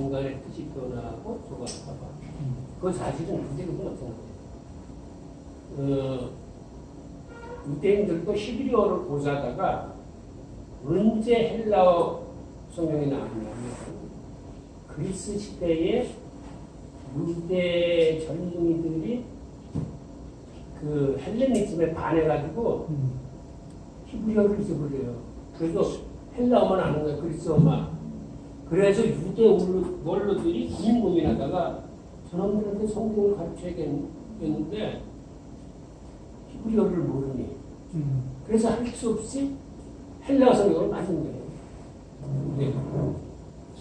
중간에 뜻이 변하고 저거 봐봐. 그건 사실은 그대로 마찬가지예요. 유대인들도 히브리어를 고사하다가 언제 헬라어 성경이 나왔냐면 그리스 시대에 유대 젊은이들이 그 헬레니즘에 반해가지고 히브리어를 잊어버려요. 그래서 헬라어만 아는 거야, 그리스어만. 그래서 유대 원로들이 고민하다가 저놈들한테 성경을 가르쳐야겠는데 히브리어를 모르니. 그래서 할 수 없이 헬라어 성경을 만든 거예요. 근데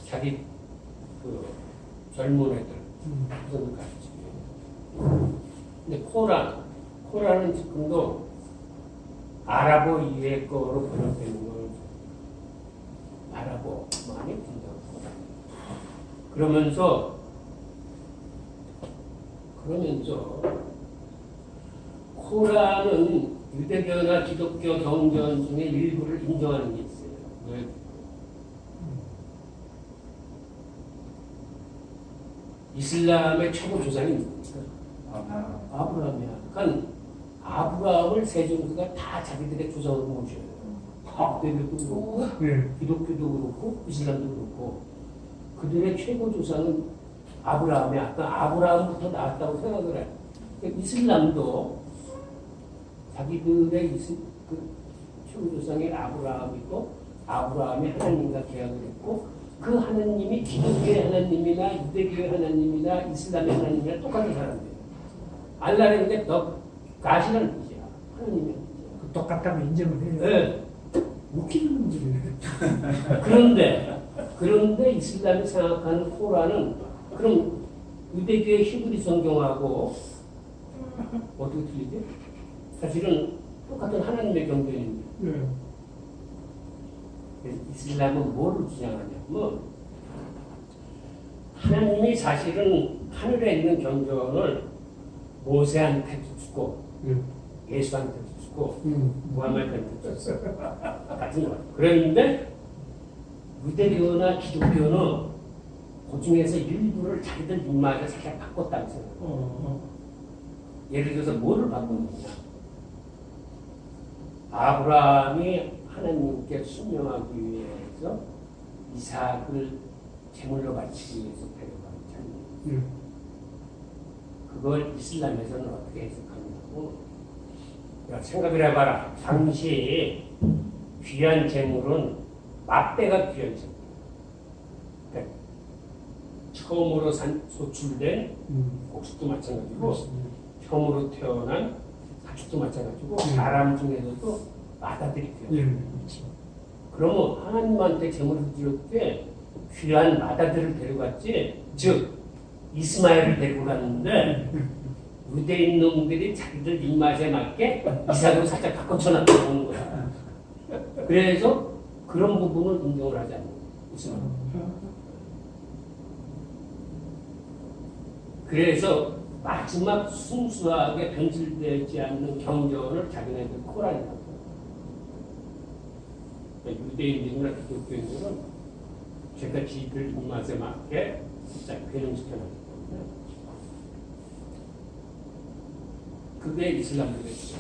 자기 그 젊은 애들 그것을 가르치고. 근데 코란은 지금도 아랍어 이해 거로 번역되는 걸 아랍어 많이 본다고. 그러면서 코란은 유대교나 기독교 경전 중에 일부를 인정하는 게 있어요. 왜? 이슬람의 최고 조상이 누굽니까? 아브라함이야. 그러니까 아브라함을 세종수가 다 자기들의 조상으로 모셔요. 유대교도 그렇고, 기독교도 그렇고, 이슬람도 그렇고, 그들의 최고 조상은 아브라함이야. 아까 아브라함부터 나왔다고 생각을 해. 그러니까 이슬람도 자기들의 최고 조상이 아브라함이고, 아브라함이 하나님과 계약을 했고, 그 하나님이 기독교의 하나님이나 유대교의 하나님이나 이슬람의 하나님이나 똑같은 사람이에요. 알라는 게 더 가시라는 뜻이야. 하나님의 뜻이야. 똑같다고 인정을 해요. 네. 웃기는 문제예요. 그런데 이슬람이 생각하는 코란은 그럼 유대교의 히브리 성경하고 어떻게 틀리지? 사실은 똑같은 하나님의 경전인데. 이슬람은 뭐를 주장하냐면 하나님이 사실은 하늘에 있는 경전을 모세한테 주고 예수한테 주고 무함마드한테 줬어요. 같은 거. 그런데 유대교나 기독교는 그 중에서 일부를 자기들 입맛에 살짝 바꿨다고 생각해요. 예를 들어서 뭐를 바꿨느냐. 아브라함이 하나님께 순명하기 위해서 이삭을 제물로 바치기 위해서 데려가잖아요. 그걸 이슬람에서는 어떻게 해석하냐고. 생각을 해봐라. 당시 귀한 제물은 맛배가 귀한 제물. 그러니까 처음으로 소출된 곡식도 마찬가지고 처음으로 태어난 가축도 마찬가지고 사람 중에서도 마다들이 귀해요. 그러면 하나님한테 제물을 드릴 때 귀한 마다들을 데려갔지, 즉 이스마엘을 데리고 갔는데 유대인 놈들이 자기들 입맛에 맞게 이삭으로 살짝 바꿔쳐놨다는 거야. 그래서 그런 부분을 인정을 하지 않는 거야. 그래서 마지막 순수하게 변질되지 않는 경전을 자기네들 코란이라고. 유대인들이나 기독교인들은 제가 지들 입맛에 맞게 진짜 변형시켜놨기 때문에 그게 이슬람교겠죠.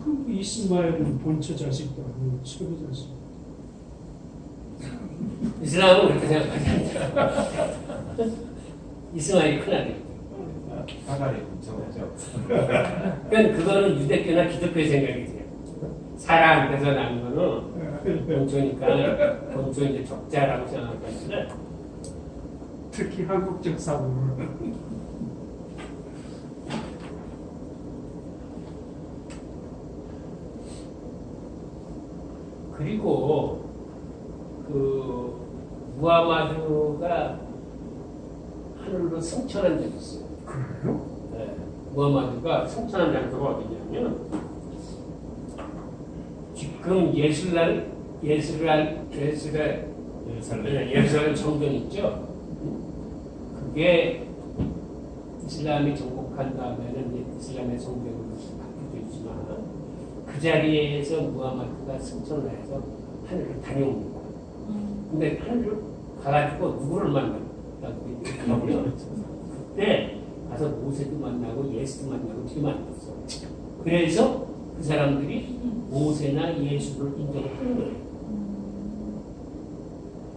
그 이스마엘은 본처 자식도 아니고 처리 자식. 이슬람은 그렇게 생각하지 않죠. 이스마엘이 큰아들이죠. 사가리 본처죠. 그러니까 그거는 유대교나 기독교의 생각이지. 사라한테서 난 거는 본처니까 본처 이제 적자라고 생각하는데 특히 한국적 사고는 그리고 그 무하마드가 하늘로 승천한 적이 있어요. 그래요? 네. 무하마드가 승천한 장소가 어디냐면 지금 예루살렘 성전 있죠. 그게 이슬람이 정복한 다음에는 이슬람의 성전으로 바뀌어져 있지만 그 자리에서 무하마드가 승천을 해서 하늘을 다녀옵니다. 근데 하늘을 가가지고 누구를 만나고 그때 가서 모세도 만나고 예수도 만나고 되게 만났어. 그래서 그 사람들이 모세나 예수를 인정하는 거예요.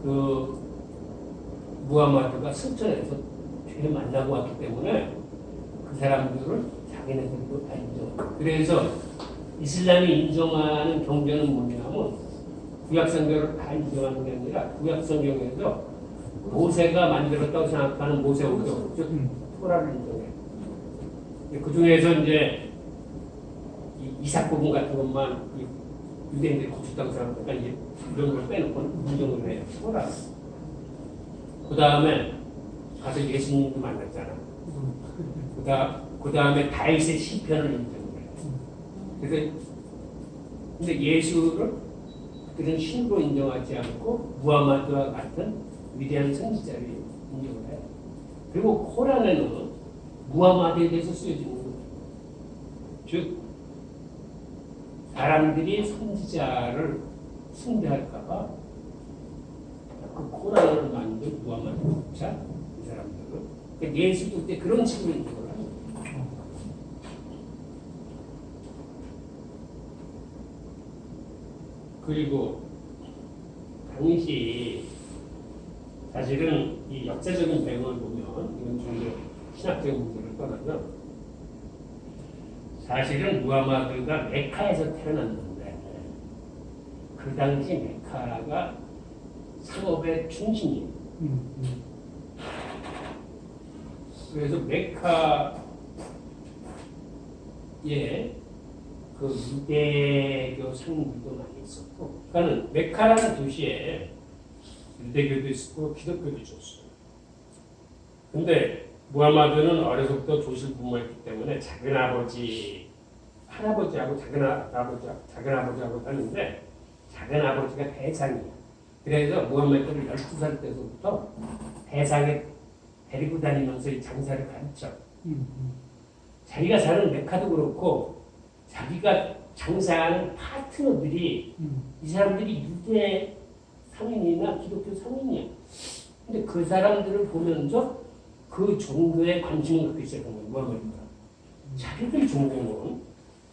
그 무하마드가 승천에서 되게 만나고 왔기 때문에 그 사람들을 자기네들도 다 인정하고. 그래서 이슬람이 인정하는 경전은 뭐냐면 구약성경을 다 인정하는 게 아니라 구약성경에서 모세가 만들었다고 생각하는 모세오경, 즉 토라를 인정해요. 그 중에서 이제 이삭 부분 같은 것만 유대인들이 고쳤다고 생각하니까 이제 이런 걸 빼놓고 인정을 해요. 토라. 그 다음에 가서 예수님도 만났잖아. 그 다음에 다윗의 시편을 인정해요. 그래서 근데 예수를 그들은 신으로 인정하지 않고 무하마드와 같은 위대한 선지자를 인정을 해요. 그리고 코란에는 무하마드에 대해서 쓰여지는 거예요. 즉 사람들이 선지자를 숭배할까봐 그 코란을 만든 무하마드 목사 이 사람들은 그러니까 예수도 때 그런 식으로 인정을 합니다. 그리고 당시 사실은 이 역사적인 배경을 보면 이건 좀 신학적인 문제를 떠나면 사실은 무하마드가 메카에서 태어났는데 그 당시 메카가 상업의 중심이에요. 그래서 메카에 그 유대교 상인들도 많이 있었고, 그러니까 메카라는 도시에 유대교도 있었고 기독교도 있었어요. 근데 무하마드는 어려서부터 조실 부모였기 때문에 작은 아버지, 할아버지하고 작은 아버지하고 사는데 작은 아버지가 대상이야. 그래서 무하마드를 12살 때부터 대상에 데리고 다니면서 이 장사를 가르쳐. 자기가 사는 메카도 그렇고 자기가 장사하는 파트너들이 이 사람들이 유대 상인이나 기독교 상인이야. 근데 그 사람들을 보면서 그 종교에 관심을 갖기 시작한 거예요. 무하마드가. 자기들 종교는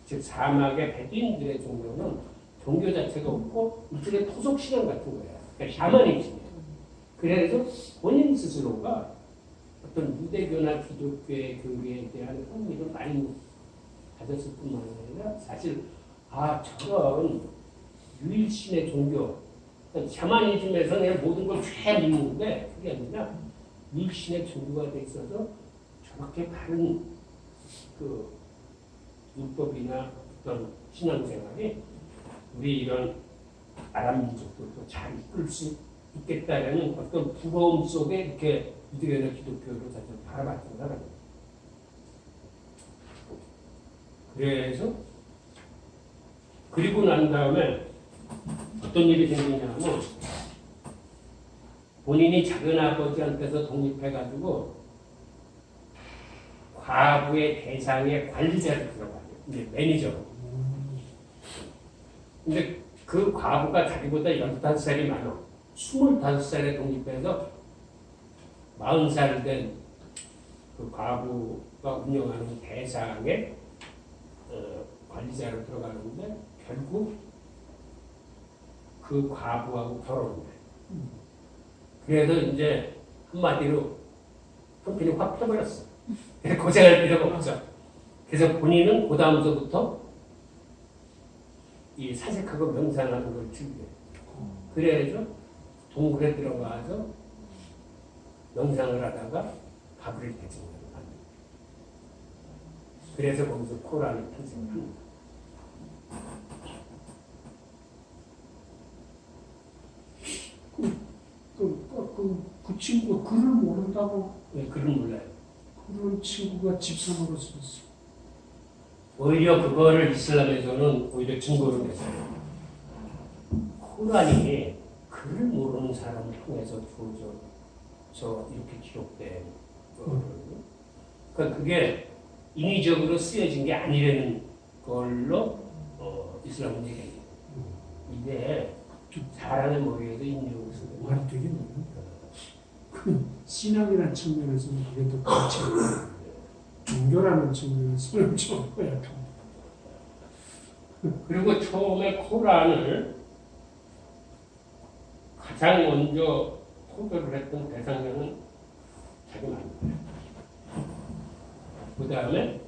즉 사막의 베두인들의 종교는 종교 자체가 없고 일종의 토속 신앙 같은 거야. 그러니까 샤머니즘이야. 그래서 본인 스스로가 어떤 유대교나 기독교의 교리에 대한 흥미를 많이 가졌을 뿐만 아니라 사실 저런 유일신의 종교 샤머니즘에서는 모든 걸 죄 묻는데 그게 아니라 유일신의 종교가 돼 있어서 저렇게 바른 그 율법이나 어떤 신앙생활이 우리 이런 아랍 민족들도 잘 이끌 수 있겠다라는 어떤 부러움 속에 이렇게 유대교나 기독교를 자주 바라봤던 사람이에요. 그래서 그리고 난 다음에 어떤 일이 생기냐면 본인이 작은 아버지한테서 독립해가지고 과부의 대상의 관리자로 들어가요. 이제 매니저로. 근데 그 과부가 자기보다 15살이 많아. 25살에 독립해서 40살 된 그 과부가 운영하는 대상의 관리자로 들어가는데 결국 그 과부하고 결혼을 해. 그래서 이제 한마디로 형편이 확 펴버렸어. 고생할 필요가 없어. 그래서 본인은 그 다음서부터 이 사색하고 명상하는 걸 즐겨요. 그래서 동굴에 들어가서 명상을 하다가 가브리엘 대성령을 만납니다. 그래서 거기서 코란을 탄생을 합니다. 그 친구가 글을 모른다고? 왜 글을 몰라요? 그런 친구가 집사로 썼어. 오히려 그거를 이슬람에서는 오히려 증거로 냈어요. 코란이 글을 모르는 사람을 통해서 주어져 이렇게 기록된 거거든요. 그러니까 그게 인위적으로 쓰여진 게 아니라는 걸로 이슬람은 얘기해요. 이게 사람의 머리에도 인위적으로 쓰여진 말이 되게 많아. 신앙이라는 측면에서는 그래도 그렇지. 종교라는 측면에서는 좀 허약합니다. 그리고 처음에 코란을 가장 먼저 포교를 했던 대상자는 자기 마누라예요. 그 다음에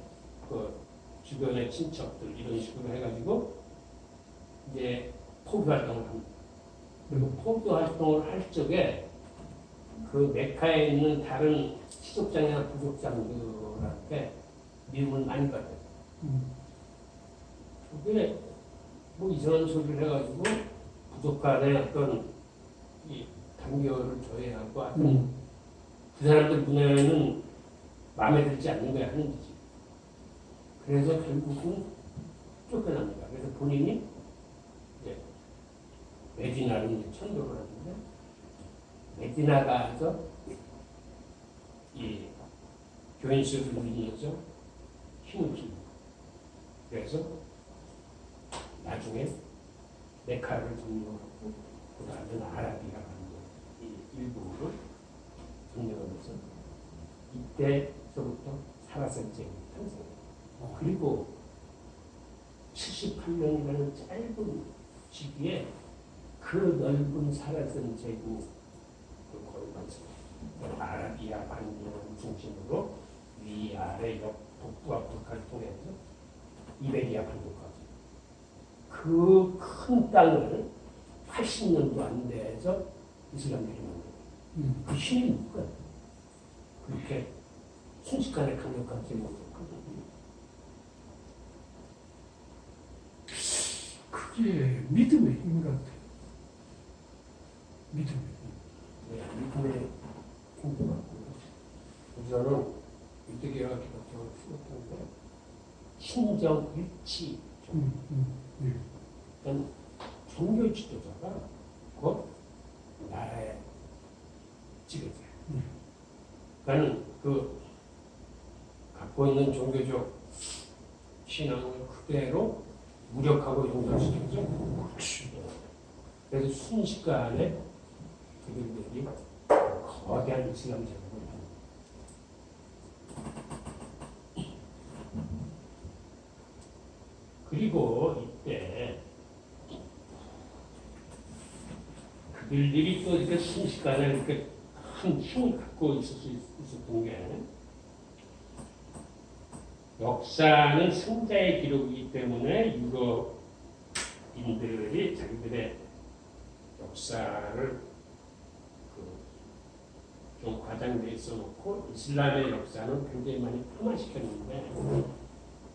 그 주변의 친척들 이런 식으로 해가지고 이제 포교 활동을 합니다. 그리고 포교 활동을 할 적에 그 메카에 있는 다른 시족장이나 부족장들한테 미움을 많이 받아요. 그게 뭐 이상한 소리를 해가지고 부족 간의 어떤 이 단결을 저해하고 하여튼 그 사람들 문화에는 마음에 들지 않는 거야 하는 거지. 그래서 결국은 쫓겨납니다. 그래서 본인이 이제 메디나로 이제 천도를 하는데 메디나 가서 이 교인수를 누리면서 힘을 줍니다. 그래서 나중에 메카를 점령하고 그 다음에 아라비아라는 이 일부를 점령하면서 이때서부터 사라센쟁이 탄생해요. 그리고 78년이라는 짧은 시기에 그 넓은 사라센 제국 아라비아 반도를 중심으로 위아래 옆 북부 아프리카를 통해서 이베리아 반도까지 그 큰 땅을 80년도 안 돼서 이슬람들이 만든 그 힘이 누구야? 그렇게 순식간에 강력한 제목을 그게 믿음의 힘 같아요. 믿음의 힘. 믿음의 힘도 같고요. 우선은 유대교와 기독교를 추구했는데 신정 일치 그러니까 종교 지도자가 곧 나라의 지도자. 그러니까 그 갖고 있는 종교적 신앙을 그대로 무력하고 용납시키죠. 그래서 순식간에 그들이 거대한 이슬람 제국을 합니다. 그리고 이때 그들이 또 이렇게 순식간에 이렇게 큰 힘을 갖고 있었던 게 역사는 승자의 기록이기 때문에 유럽인들이 자기들의 역사를 좀 과장돼 있어 놓고 이슬람의 역사는 굉장히 많이 폄하시켰는데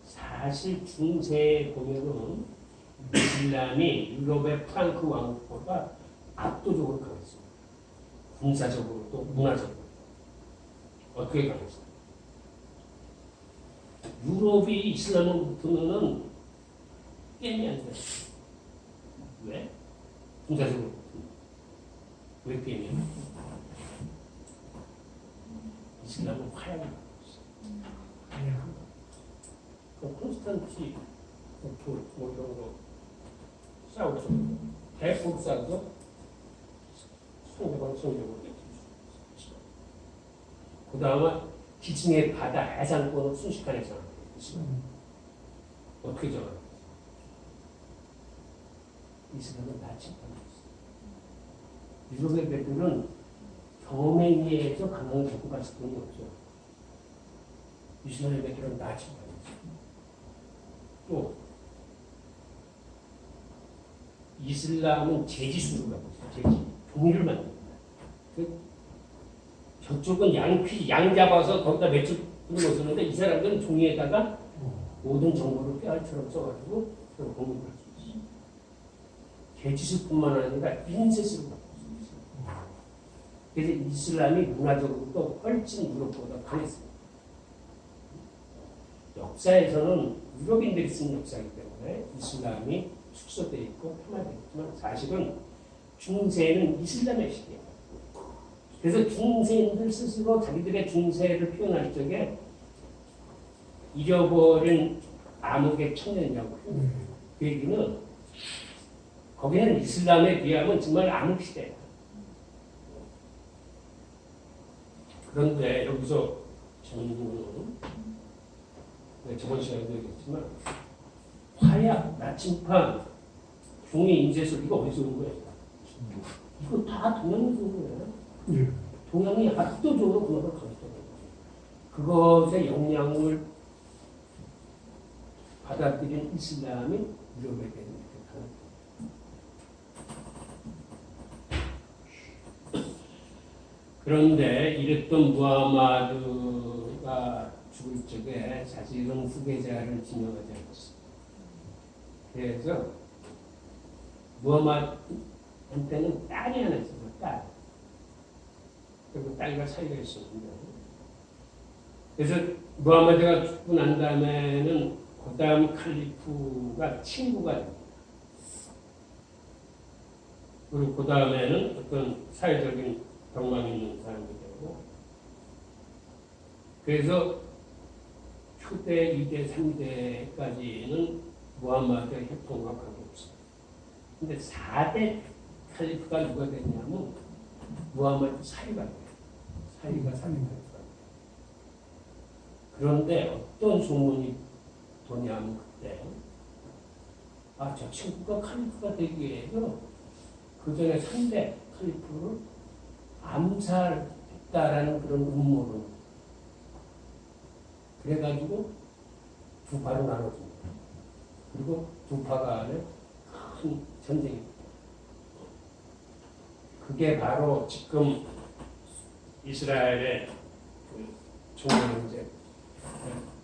사실 중세에 보면은 이슬람이 유럽의 프랑크 왕국보다 압도적으로 강했습니다. 군사적으로도 문화적으로 어떻게 강했어요? 유럽이 이슬람을 붙으면은 게임이 안 돼. 왜? 군사적으로 붙으면. 왜 게임이야? 이슬람은 화약이 있어. 콘스탄티 뭐 이런 거 싸우죠. 대폭 싸워서 상대방 성적으로 수 있어. 그 다음에 지층의 바다 해상권을 순식간에 정합니다. 어떻게 정합니까? 이슬람은 다 침범했어. 유럽의 배들은 경험에 의해서 강을 잡고 갈 수뿐이 없죠. 이슬람의 배들은 다 침범했어. 또 이슬람은 재지수를 갖고 있어요. 재지. 종이를 만듭니다. 저쪽은 양 잡아서 거기다 매출 넣었는데 이 사람들은 종이에다가 모든 정보를 깨알처럼 써가지고 그걸 공유할 수 있어요. 재지수뿐만 아니라 인쇄술을 갖고 있어요. 그래서 이슬람이 문화적으로도 훨씬 유럽보다 강했습니다. 역사에서는 유럽인들이 쓴 역사이기 때문에 이슬람이 축소되어 있고 폄하되어 있지만 사실은 중세는 이슬람의 시대예요. 그래서 중세인들 스스로 자기들의 중세를 표현할 적에 잃어버린 암흑의 천년이라고 표현해요. 그 얘기는 거기는 이슬람에 비하면 정말 암흑 시대예요. 그런데 여기서 저번 시간에도 얘기했지만 화약, 나침판, 종이, 인쇄술 이거 어디서 온 거예요? 이거 다 동양에서 온 거예요. 예. 동양이 압도적으로 그것을 가르쳐요. 그것의 영향을 받아들인 이슬람이 유럽에 대한 그런데 이랬던 무하마드가 죽을 적에 사실은 후계자를 지명하지 않았습니다. 그래서 무하마드한테는 딸이 하나 있어요. 딸. 그리고 딸과 사이가 있었습니다. 그래서 무하마드가 죽고 난 다음에는 그 다음 칼리프가 친구가 됩니다. 그리고 그 다음에는 어떤 사회적인 덕망 있는 사람이 되고, 그래서 초대 2대, 3대까지는 무하마드의 협통과 관계없습니다. 근데 4대 칼리프가 누가 됐냐면 무하마드 사이가 돼요. 사이가 돼요. 그런데 어떤 소문이 도냐면 그때 저 친구가 칼리프가 되기 위해서 그 전에 3대 칼리프를 암살했다라는 그런 음모론. 그래가지고 두 파로 나눠집니다. 그리고 두 파 간에 큰 전쟁이 됩니다. 그게 바로 지금 이스라엘의 종교 문제,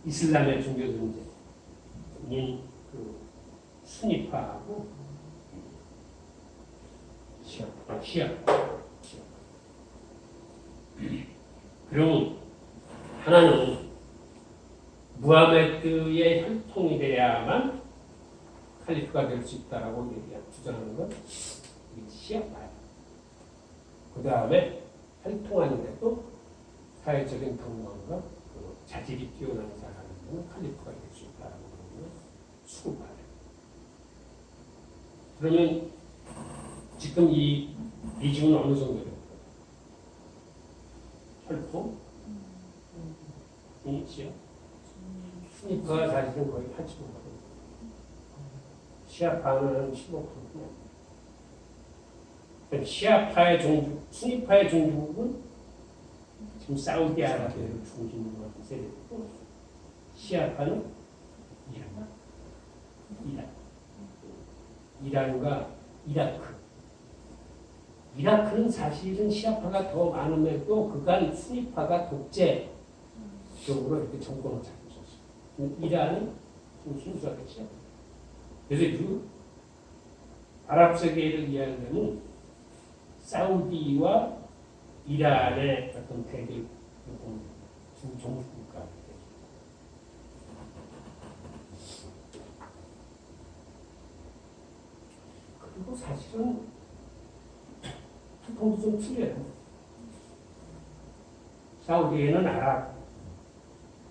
이슬람의 종교 문제인 그 순위파하고 시아. 그러면 하나는 무하메드의 혈통이 돼야만 칼리프가 될 수 있다라고 주장하는 건 시아파예요. 그 다음에 혈통하는데도 사회적인 덕망과 자질이 뛰어난 사람은 칼리프가 될 수 있다라고 그러면 수구파예요. 그러면 지금 이 비중은 어느 정도예요? 혈통? 이시요? 순위파가 사실은 거의 85%. 시아파는 15%냐. 시아파의 종주, 순위파의 종주국은 지금 사우디아라비아를 중심으로 한 세력이고, 시아파는 이란과 이라크. 이라크는 사실은 시아파가 더 많음에도 그간 순위파가 독재적으로 이렇게 정권을 잡고 있었어요. 이란은 좀 순수하게 시아파. 그래서 그 아랍 세계를 이해하려면 사우디와 이란의 어떤 대립, 두 종국가. 그리고 사실은 혈통도 좀 틀려요. 사우디에는 아랍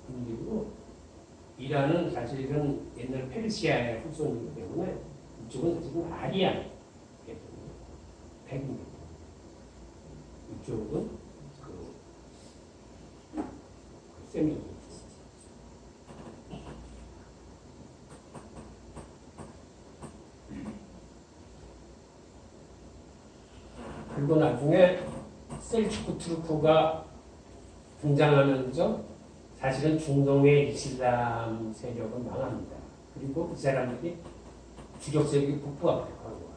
분들이고, 이란은 사실은 옛날 페르시아의 후손이기 때문에 이쪽은 사실은 아리안, 백인. 이쪽은 세미. 그리고 나중에 셀주크 투르크가 등장하면서 사실은 중동의 이슬람 세력은 망합니다. 그리고 그 사람들이 주력 세력이 북부아프리카로 와.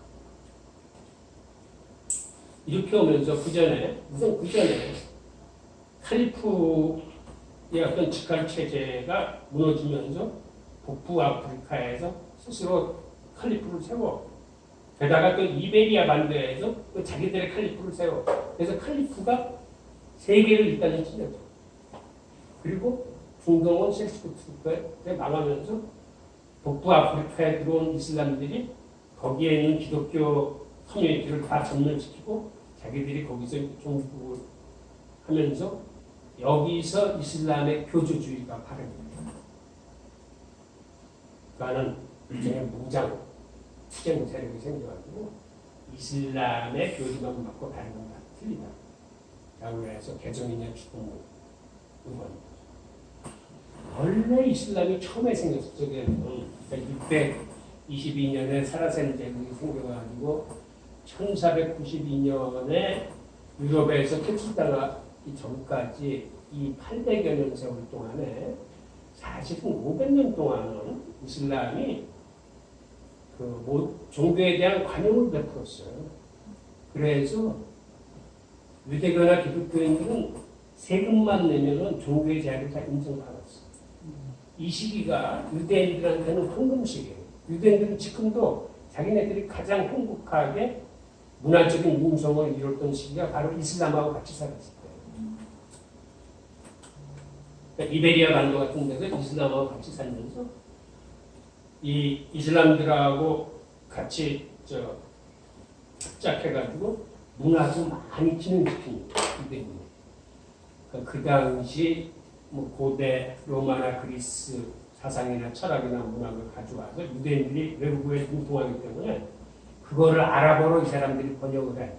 이렇게 오면서 우선 그 전에 칼리프의 어떤 직할 체제가 무너지면서 북부아프리카에서 스스로 칼리프를 세워. 게다가 또 이베리아 반도에서 또 자기들의 칼리프를 세워. 그래서 칼리프가 세계를 일단은 찔렸죠. 그리고 중동은 셀주크 투르크에 망하면서 북부아프리카에 들어온 이슬람들이 거기에 있는 기독교 커뮤니티를 다 전멸시키고 자기들이 거기서 종국을 하면서 여기서 이슬람의 교조주의가 발현됩니다. 그러니까는 일종의 무장, 투쟁 세력이 생겨가지고 이슬람의 교리만 받고 다른 건 다 틀리다. 라고 해서 개정이냐 죽음 의원. 원래 이슬람이 처음에 생겼을 적에는 622년에 사라센 제국이 생겨가지고 1492년에 유럽에서 퇴출당하기 전까지 이 800여 년 세월 동안에 사실은 500년 동안은 이슬람이 종교에 대한 관용을 베풀었어요. 그래서 유대교나 기독교인들은 세금만 내면은 종교의 자유를 다 인정받았어요. 이 시기가 유대인들한테는 황금 시기예요. 유대인들은 지금도 자기네들이 가장 행복하게 문화적인 융성을 이뤘던 시기가 바로 이슬람하고 같이 살았을 때예요. 그러니까 이베리아 반도 같은 데서 이슬람하고 같이 살면서 이 이슬람들하고 같이 합작해가지고 문화도 많이 진흥시킨 유대인이. 그러니까 그 당시 뭐 고대 로마나 그리스 사상이나 철학이나 문학을 가져와서 유대인들이 외국에 융통하기 때문에 그거를 아랍어로 이 사람들이 번역을 해.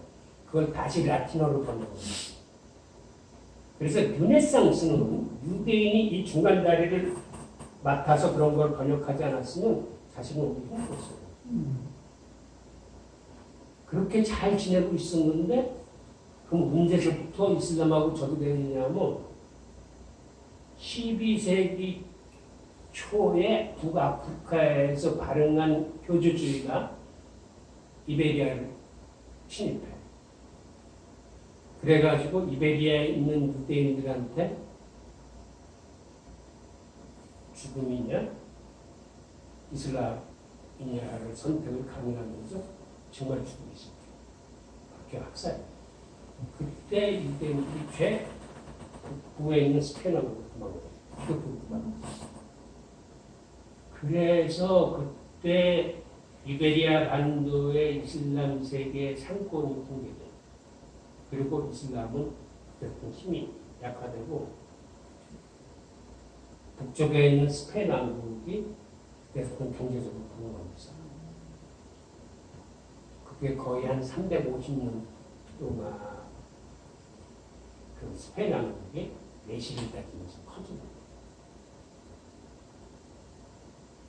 그걸 다시 라틴어로 번역을 해. 그래서 르네상스는 유대인이 이 중간 자리를 맡아서 그런 걸 번역하지 않았으면 사실은 오기 힘들었어요. 그렇게 잘 지내고 있었는데 그럼 문제서부터 이슬람하고 적용되느냐면 12세기 초에 북아프리카에서 발행한 교주주의가 이베리아를 침입해. 그래가지고 이베리아에 있는 유대인들한테 죽음이냐 이슬람이냐를 선택을 강요하면서 정말 죽음이 있습니다. 그렇게 학살. 그때 유대인들이 구에 있는 스페인하고 도망가요. 그래서 그때 이베리아 반도의 이슬람 세계의 상권이 붕괴돼요. 그리고 이슬람은 그때부터 힘이 약화되고 북쪽에 있는 스페인 왕국이 그때부터 경제적으로 부흥합니다. 그게 거의 한 350년 동안 그 스페인 왕국이 내실을 다지면서 커집니다.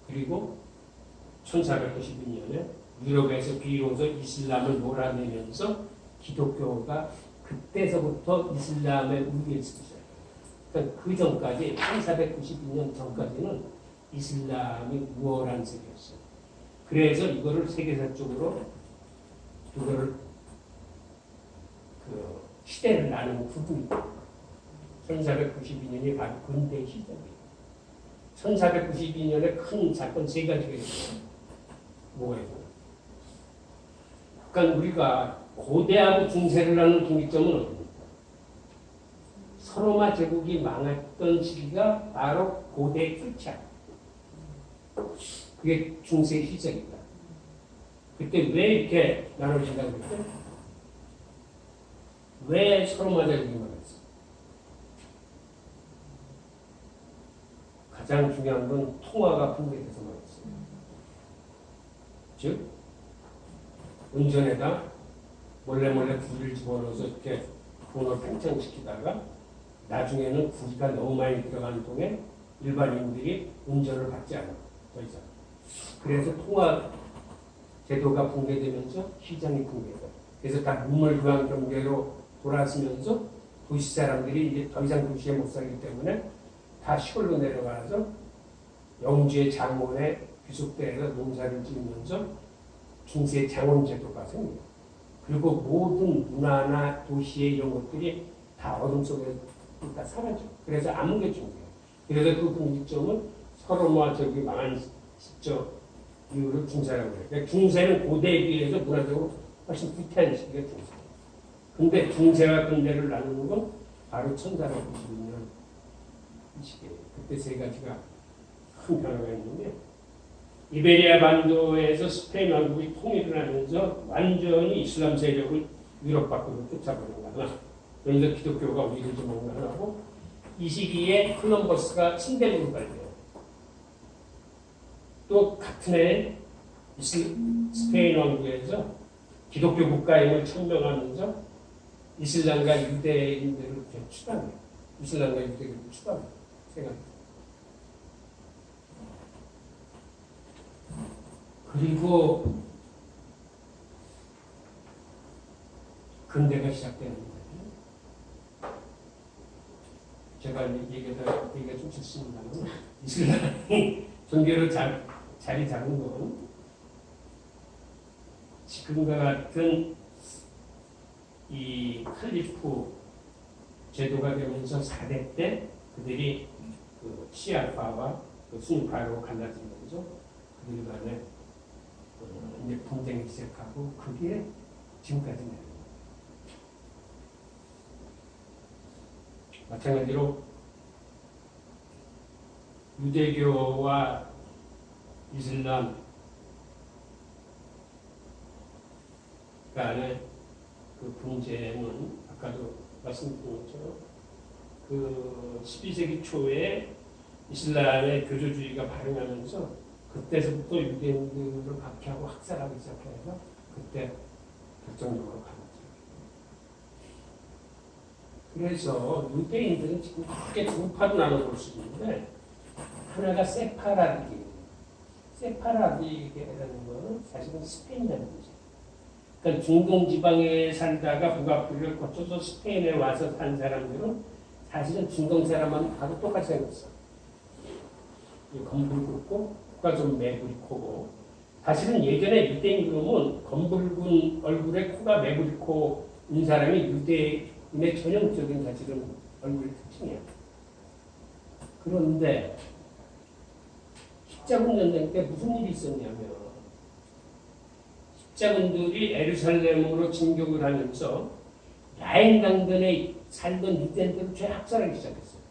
그리고 1492년에 유럽에서 비로소 이슬람을 몰아내면서 기독교가 그때서부터 이슬람의 우위에 서기 시작해요. 그러니까 그 전까지 1492년 전까지는 이슬람이 우월한 세계였어요. 그래서 이거를 세계사적으로 그거를 그 시대를 나누는 부분이 1492년이 바로 근대 시대입니다. 1492년에 큰 사건 세 가지가 있어요. 뭐예요? 그러니까 우리가 고대하고 중세를 나눈 분기점은 어디입니까? 서로마 제국이 망했던 시기가 바로 고대의 끝이야. 그게 중세의 시작이다. 그때 왜 이렇게 나눠진다고 그랬죠? 왜 서로마 제국이 망했어? 가장 중요한 건 통화가 붕괴돼서 말했어요. 즉, 운전에다 몰래 구리를 집어넣어서 이렇게 돈을 팽창시키다가 나중에는 구리가 너무 많이 들어가는 통에 일반인들이 운전을 받지 않아. 더 이상. 그래서 통화 제도가 붕괴되면서 시장이 붕괴돼. 그래서 다 문물교환 경제로 돌아서면서 도시 사람들이 이제 더 이상 도시에 못 살기 때문에 다 시골로 내려가서 영주의 장원에 귀속대에서 농사를 지으면서 중세 장원제도가 생깁니다. 그리고 모든 문화나 도시의 이런 것들이 다 어둠 속에 다 사라져. 그래서 아무 게 중요해요. 그래서 그 분기점은 서로마 저기 망한 시점 이후로 중세라고 해요. 그러니까 중세는 고대에 비해서 문화적으로 훨씬 후퇴한 시기가 중세. 근데 중세와 근대를 나누는 건 바로 1492년 이 시기예요. 그때 세 가지가 큰 변화가 있는데 이베리아 반도에서 스페인 왕국이 통일을 하면서 완전히 이슬람 세력을 유럽 밖으로 쫓아버린 거야. 그래서 기독교가 우위를 좀 하고 이 시기에 콜럼버스가 신대륙을 발견해요. 또 같은 해에 스페인 왕국에서 기독교 국가임을 천명하면서 이슬람과 유대인들을 추방해요. 이슬람과 유대인들을 추방해요. 생각. 그리고 근대가 시작되는 거예요. 제가 얘기가 좀 좋습니다만 이슬람이 종교로 자리 잡은 건 지금과 같은 이 칼리프 제도가 되면서 4대 때 그들이 그 시아파와 그 수니파로 갈라지면서 그들 간에 이제 분쟁이 시작하고 그게 지금까지 내려요. 마찬가지로 유대교와 이슬람 간의 그 분쟁은 아까도 말씀드린 것처럼 그 12세기 초에 이슬람의 교조주의가 발흥하면서 그때서부터 유대인들을 박해하고 학살하기 시작해서 그때 결정적으로 갈랐죠. 그래서 유대인들은 지금 크게 두 파로 나눠볼 수 있는데 하나가 세파라디게라는 것은 사실은 스페인이라는 거죠. 그러니까 중동 지방에 살다가 북아프리카를 거쳐서 스페인에 와서 산 사람들은 사실은 중동 사람만 하고 똑같이 생겼어. 검붉고 코가 좀 매부리코고 사실은 예전에 유대인 그러면 검붉은 얼굴에 코가 매부리코인 사람이 유대인의 전형적인 사실은 얼굴의 특징이야. 그런데 십자군 전쟁 때 무슨 일이 있었냐면 십자군들이 에루살렘으로 진격을 하면서 야인 강변에 살던 유대인들을 죄학살하기 시작했어요.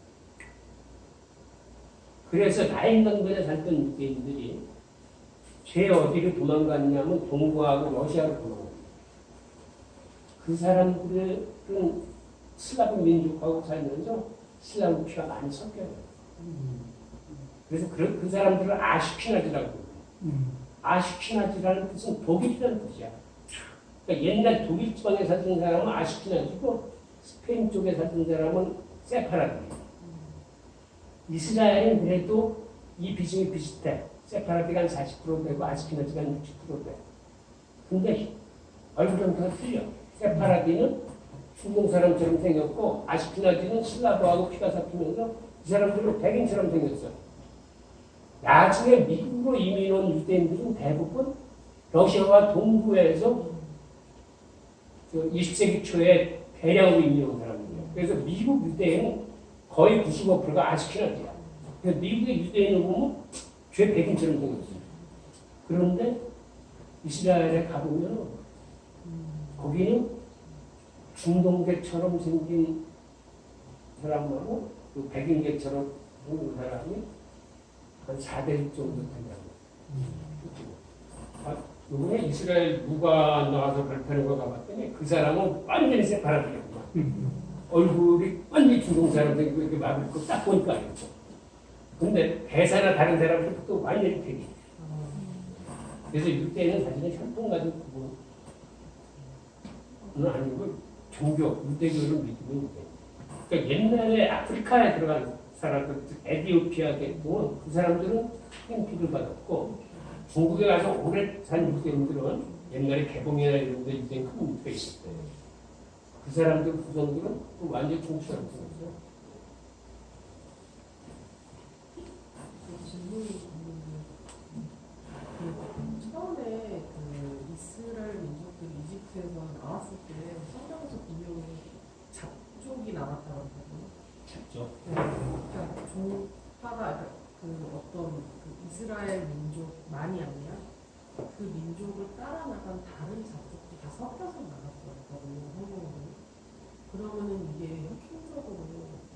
그래서 야인 강변에 살던 유대인들이 죄 어디로 도망갔냐면 동구하고 러시아로 도망갔어요. 그 사람들은 슬라브 민족하고 살면서 슬라브 피가 많이 섞여요. 그래서 그 사람들을 아슈케나즈라고 해요. 아슈케나즈라는 뜻은 독일이라는 뜻이야. 그러니까 옛날 독일 지방에 살던 사람은 아슈케나즈고 스페인 쪽에 살던 사람은 세파라디예요. 이스라엘은 그래도 이 비중이 비슷해. 세파라디가 한 40% 되고 아슈케나즈가 한 60% 돼. 근데 얼굴 형태가 틀려. 세파라디는 중동 사람처럼 생겼고 아슈케나즈는 슬라브하고 피가 섞이면서 이 사람들은 백인처럼 생겼어. 나중에 미국으로 이민 온 유대인들은 대부분 러시아와 동부에서 20세기 초에 대량으로 이민 온 사람들이에요. 그래서 미국 유대인은 거의 95%가 아슈케나즈야. 그래서 미국의 유대인을 보면 죄 백인처럼 생겼어요. 그런데 이스라엘에 가보면 거기는 중동계처럼 생긴 사람하고 그 백인계처럼 생긴 사람이 한 4대1 정도 된다고. 이번에 이스라엘 누가 나와서 발표하는 거 가봤더니 그 사람은 완전히 세파라디였구만. 얼굴이 완전히 중동 사람들이 이렇게 막 있고 딱 보니까 알겠죠. 근데 대사나 다른 사람들은 또 완전히 되게. 그래서 유대인은 사실은 혈통 가지고 그거는 아니고 종교, 유대교를 믿으면 돼. 그러니까 옛날에 아프리카에 들어간 사람들, 에티오피아에 보면 그 사람들은 팽피를 받았고 중국에 가서 오래 산 유대인들은 옛날에 개봉이나 이런 데 유대인 큰 문제가 있을 때 그 사람들 후손들은 또 완전 중추라고 생각해요. 처음에 그 이스라엘 민족들이 이집트에서 나왔을 때 성경에서 분명히 잡족이 나왔다고 하거든요. 잡죠. 그러니까 종파가 그 어떤 그 이스라엘 민족만이 아니라 그 민족을 따라 나간 다른 잡족도 다 섞여서 나갔거든요. 성경으로. 그러면은 이게 혁신적으로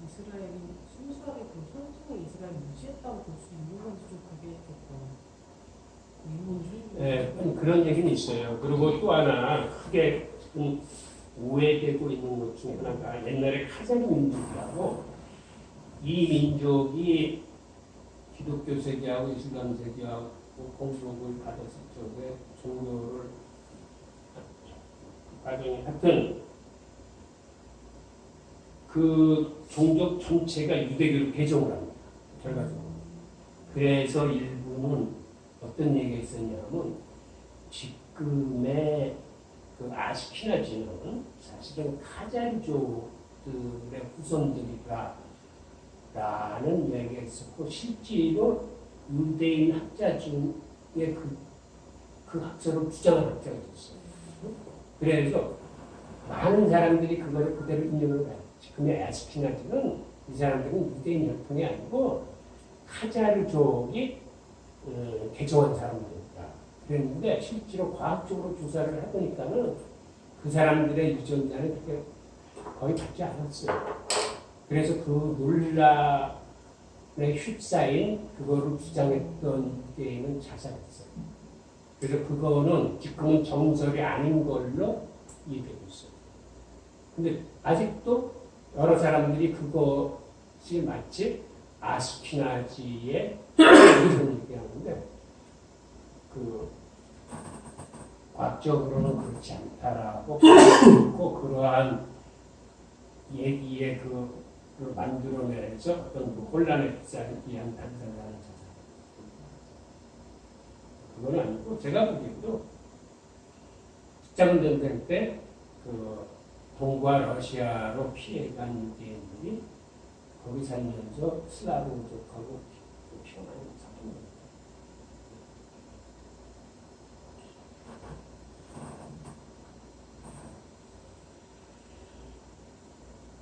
이스라엘이 순수하게 그 선수의 이스라엘 유지했다고 볼 수 있는 건지 좀 그게 조금 네, 그런 얘기는 있어요. 그리고 또 하나 크게 오해되고 있는 것 중에 하나가 옛날에 카자흐 민족이라고 이 민족이 기독교 세계하고 이슬람 세계하고 공격을 받았을 적에 종교를 과정이 하여튼 그 종족 전체가 유대교로 개종을 합니다. 결과적으로. 그래서 일부는 어떤 얘기가 있었냐면 지금의 그 아스키나지는 사실은 카자리족들의 후손들이다 라는 이야기가 있었고 실제로 유대인 학자 중에 그 학설을 주장하는 학자가 있었어요. 그래서 많은 사람들이 그거를 그대로 인용을 해요. 지금의 아스키나지는 이 사람들은 유대인 혈통이 아니고 카자르족이 개종한 사람들이다. 그랬는데 실제로 과학적으로 조사를 해보니까는 그 사람들의 유전자는 그렇게 거의 같지 않았어요. 그래서 그 논란에 휩싸인 그거를 주장했던 유대인은 자살했어요. 그래서 그거는 지금은 정설이 아닌 걸로 이해되고 있어요. 근데 아직도 여러 사람들이 그것이 마치 아스키나지의 그런 얘기하는데 그 과학적으로는 그렇지 않다라고 그렇고 그러한 얘기의 그걸 만들어내서 어떤 그 혼란에 휩싸이기 위한 단상을 하는 자살. 그건 아니고 제가 보기에도 직장 전쟁 때 그 동과 러시아로 피해간 유대인들이 거기 살면서 슬라브족하고 피가 많이 사귀는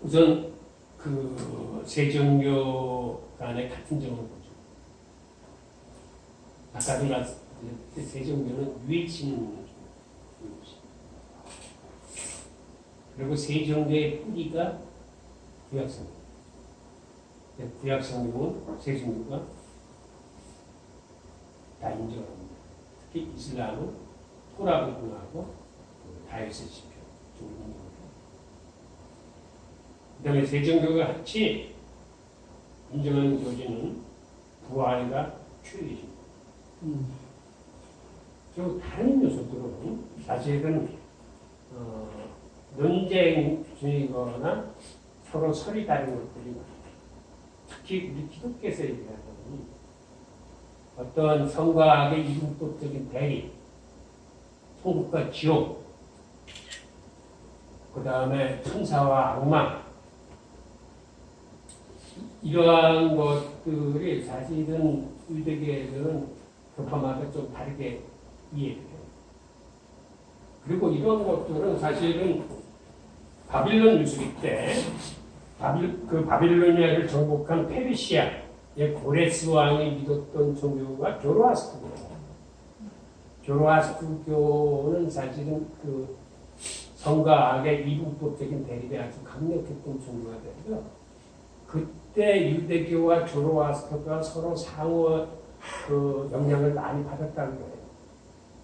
우선 그 세종교 간의 같은 점을 보죠. 아까도 말씀드렸듯이 세종교는 유해신 그리고 세종교의 뿌리가 구약성경. 구약성경은 세종교가 다 인정합니다. 특히 이슬람은 토라 부분하고 다윗의 시편 쪽을 인정합니다. 그 다음에 세종교가 같이 인정하는 교리는 부활과 최후이십니다. 그리고 다른 요소들은 사실은 논쟁 중이거나 서로 설이 다른 것들이 많아요. 특히 우리 기독교에서 얘기하는 어떤 성과학의 이분법적인 대립, 천국과 지옥, 그 다음에 천사와 악마, 이러한 것들이 사실은 유대교에서는 교파마다 좀 다르게 이해돼요. 그리고 이런 것들은 사실은 바빌론 유수기 때 바빌로니아를 정복한 페르시아의 고레스 왕이 믿었던 종교가 조로아스터교예요. 조로아스터교는 사실은 그 성과 악의 이분법적인 대립에 아주 강력했던 종교가 되고요. 그때 유대교와 조로아스터가 서로 상호 그 영향을 많이 받았다는 거예요.